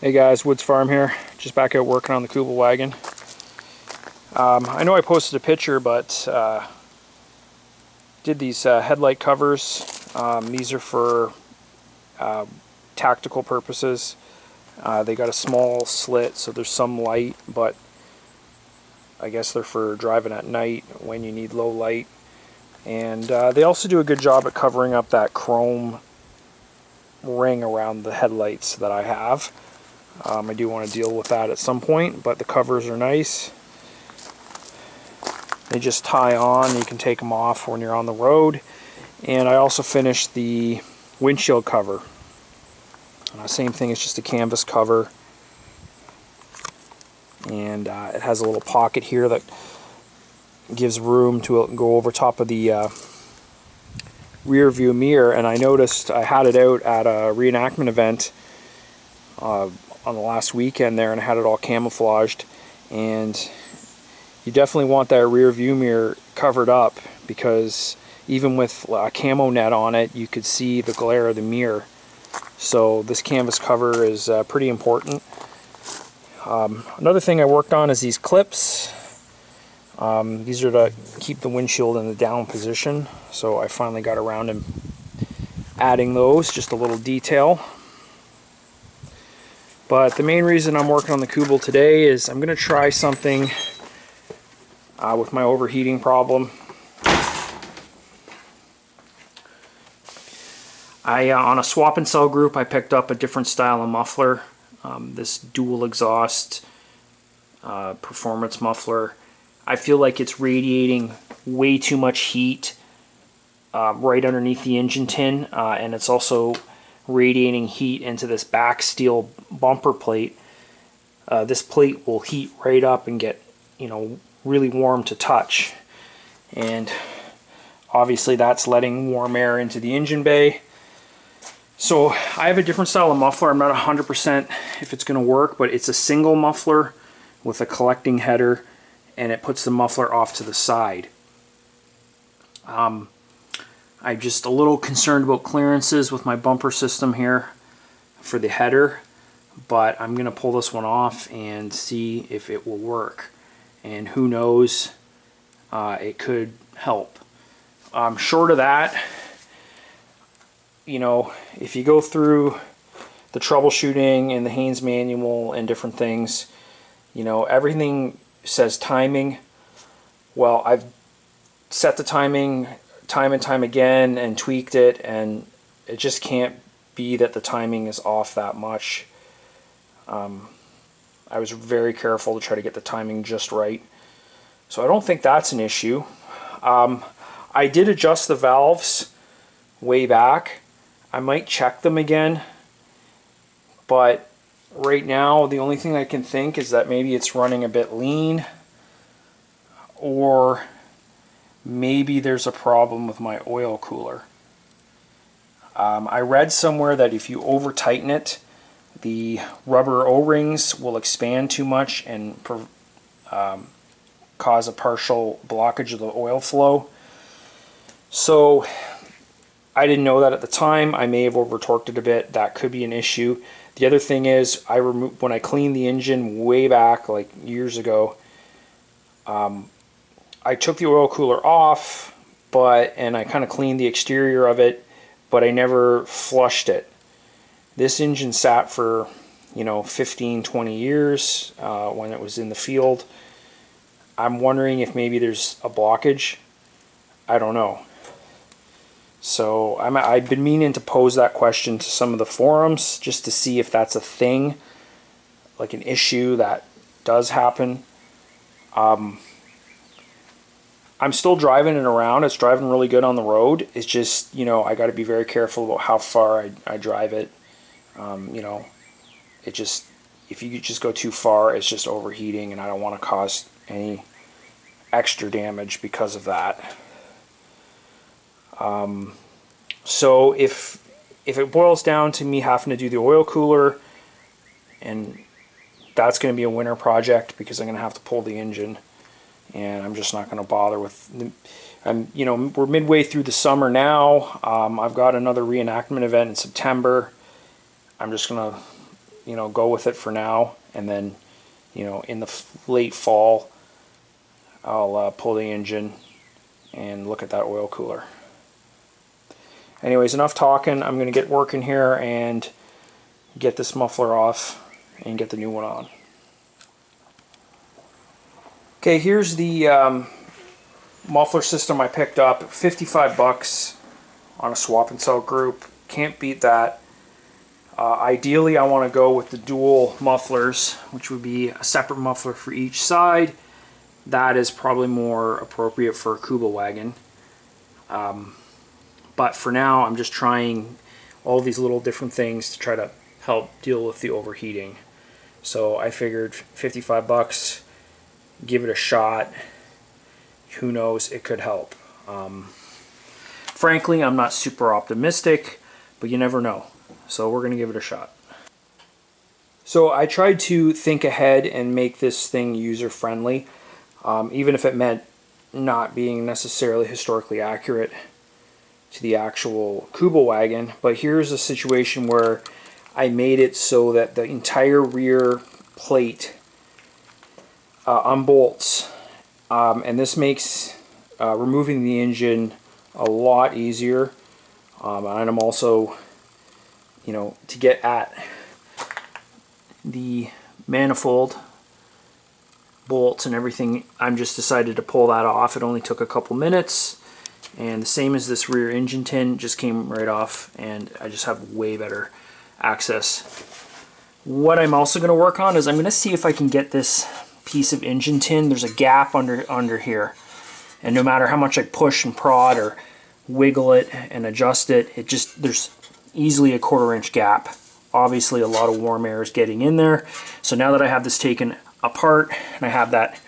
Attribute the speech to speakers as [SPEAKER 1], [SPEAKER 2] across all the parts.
[SPEAKER 1] Hey guys, Woods Farm here. Just back out working on the Kubelwagen. I know I posted a picture, but did these headlight covers. These are for tactical purposes. They got a small slit, so there's some light, but I guess they're for driving at night when you need low light. And they also do a good job at covering up that chrome ring around the headlights that I have. I do want to deal with that at some point, but the covers are nice. They just tie on, you can take them off when you're on the road. And I also finished the windshield cover. Same thing, it's just a canvas cover. And it has a little pocket here that gives room to go over top of the rear view mirror. And I noticed I had it out at a reenactment event on the last weekend there, and I had it all camouflaged. And you definitely want that rear view mirror covered up, because even with a camo net on it, you could see the glare of the mirror. So this canvas cover is pretty important. Another thing I worked on is these clips. These are to keep the windshield in the down position, so I finally got around to adding those, just a little detail. But the main reason I'm working on the Kubel today is I'm going to try something with my overheating problem. On a swap and sell group, I picked up a different style of muffler, this dual exhaust performance muffler. I feel like it's radiating way too much heat right underneath the engine tin, and it's also radiating heat into this back steel bumper plate. This plate will heat right up and get, really warm to touch, and obviously that's letting warm air into the engine bay. So I have a different style of muffler. I'm not 100% if it's going to work, but it's a single muffler with a collecting header, and it puts the muffler off to the side. I'm just a little concerned about clearances with my bumper system here for the header, but I'm going to pull this one off and see if it will work. And who knows, it could help. Short of that, if you go through the troubleshooting and the Haynes manual and different things, everything says timing. Well, I've set the timing time and time again and tweaked it, and it just can't be that the timing is off that much. I was very careful to try to get the timing just right, so I don't think that's an issue. I did adjust the valves way back. I might check them again, but right now the only thing I can think is that maybe it's running a bit lean, or maybe there's a problem with my oil cooler. I read somewhere that if you over tighten it, the rubber O-rings will expand too much and cause a partial blockage of the oil flow. So I didn't know that at the time. I may have over torqued it a bit. That could be an issue. The other thing is, when I cleaned the engine way back, like years ago, I took the oil cooler off, and I kind of cleaned the exterior of it, but I never flushed it. This engine sat for 15, 20 years when it was in the field. I'm wondering if maybe there's a blockage. I don't know. So I've been meaning to pose that question to some of the forums just to see if that's a thing, like an issue that does happen. I'm still driving it around. It's driving really good on the road. It's just, I got to be very careful about how far I drive it. If you just go too far, it's just overheating, and I don't want to cause any extra damage because of that. So if it boils down to me having to do the oil cooler, and that's going to be a winter project because I'm going to have to pull the engine, and I'm just not going to bother with we're midway through the summer now. I've got another reenactment event in September. I'm just going to go with it for now, and then in the late fall I'll pull the engine and look at that oil cooler. Anyways, enough talking. I'm going to get working here and get this muffler off and get the new one on. Okay, here's the muffler system I picked up. 55 bucks on a swap and sell group. Can't beat that. Ideally, I want to go with the dual mufflers, which would be a separate muffler for each side. That is probably more appropriate for a Kubelwagen. But for now, I'm just trying all these little different things to try to help deal with the overheating. So I figured 55 bucks, give it a shot. Who knows, it could help. Frankly, I'm not super optimistic, but you never know. So we're going to give it a shot. So I tried to think ahead and make this thing user-friendly, even if it meant not being necessarily historically accurate to the actual Kubelwagen. But here's a situation where I made it so that the entire rear plate unbolts, and this makes removing the engine a lot easier. And I'm also, to get at the manifold bolts and everything, I'm just decided to pull that off. It only took a couple minutes, and the same as this rear engine tin, just came right off, and I just have way better access. What I'm also going to work on is I'm going to see if I can get this piece of engine tin. There's a gap under here, and no matter how much I push and prod or wiggle it and adjust it, there's easily a 1/4 inch gap. Obviously a lot of warm air is getting in there. So now that I have this taken apart and I have that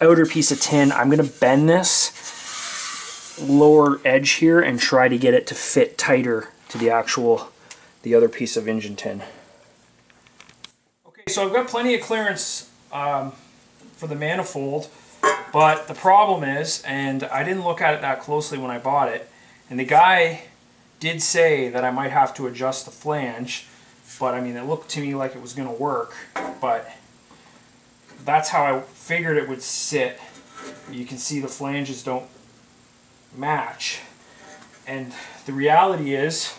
[SPEAKER 1] outer piece of tin, I'm going to bend this lower edge here and try to get it to fit tighter to the other piece of engine tin. Okay, so I've got plenty of clearance for the manifold, but the problem is, and I didn't look at it that closely when I bought it, and the guy did say that I might have to adjust the flange, but I mean, it looked to me like it was going to work, but that's how I figured it would sit. You can see the flanges don't match, and the reality is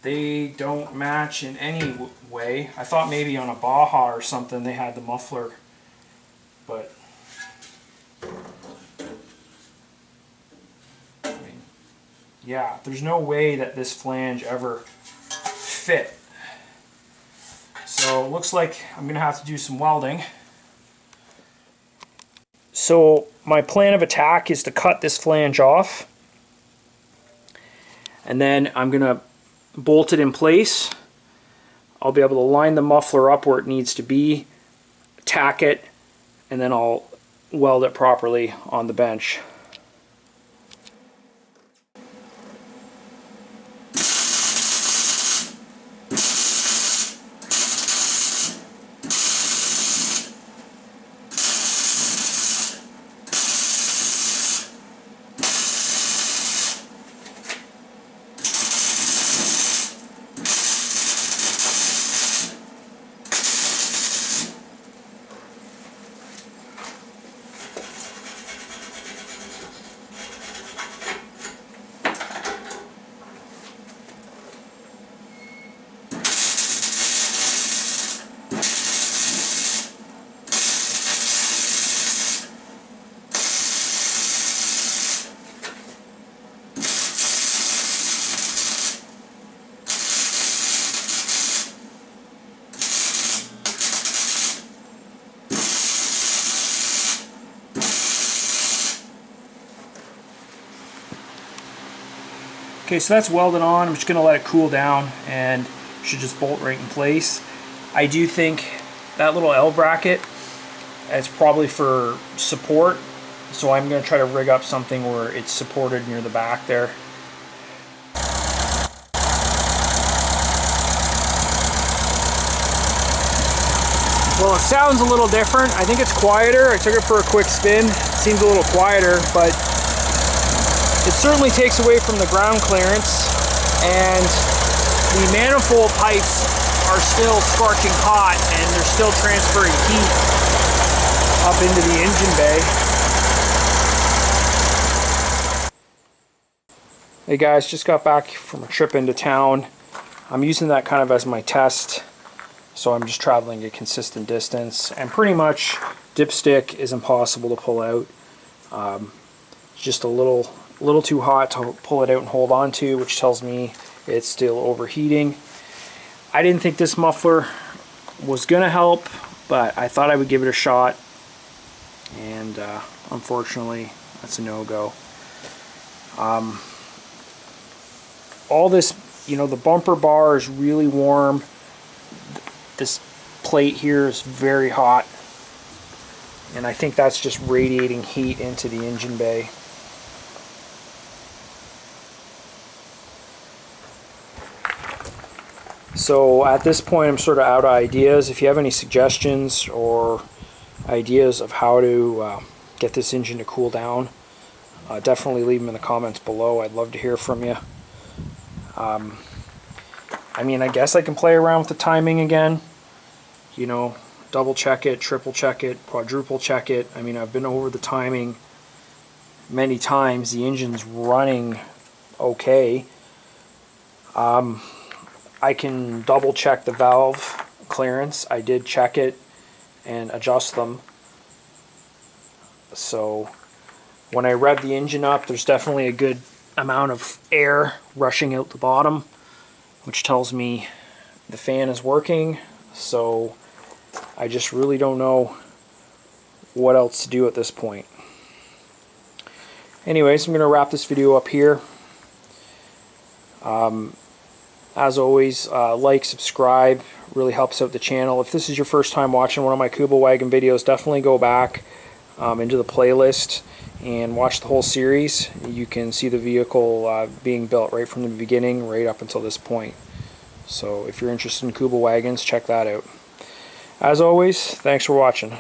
[SPEAKER 1] they don't match in any way. I thought maybe on a Baja or something they had the muffler, but I mean, yeah, there's no way that this flange ever fit. So it looks like I'm going to have to do some welding. So my plan of attack is to cut this flange off, and then I'm going to bolt it in place. I'll be able to line the muffler up where it needs to be, tack it, and then I'll weld it properly on the bench. Okay, so that's welded on. I'm just going to let it cool down and should just bolt right in place. I do think that little L bracket is probably for support, so I'm going to try to rig up something where it's supported near the back there. Well, it sounds a little different. I think it's quieter. I took it for a quick spin. It seems a little quieter, but it certainly takes away from the ground clearance, and the manifold pipes are still scorching hot and they're still transferring heat up into the engine bay. Hey guys, just got back from a trip into town. I'm using that kind of as my test, so I'm just traveling a consistent distance, and pretty much dipstick is impossible to pull out. It's just a little too hot to pull it out and hold on to, which tells me it's still overheating. I didn't think this muffler was gonna help, but I thought I would give it a shot, and unfortunately that's a no-go. All this, you know, the bumper bar is really warm. This plate here is very hot, and I think that's just radiating heat into the engine bay. So at this point I'm sort of out of ideas. If you have any suggestions or ideas of how to get this engine to cool down, definitely leave them in the comments below. I'd love to hear from you. I mean, I guess I can play around with the timing again, you know, double check it, triple check it, quadruple check it. I mean, I've been over the timing many times. The engine's running okay. I can double check the valve clearance. I did check it and adjust them. So when I rev the engine up, there's definitely a good amount of air rushing out the bottom, which tells me the fan is working. So I just really don't know what else to do at this point. Anyways, I'm going to wrap this video up here. As always, like, subscribe, really helps out the channel. If this is your first time watching one of my Kubelwagen videos, definitely go back into the playlist and watch the whole series. You can see the vehicle being built right from the beginning right up until this point. So if you're interested in Kubelwagons, check that out. As always, thanks for watching.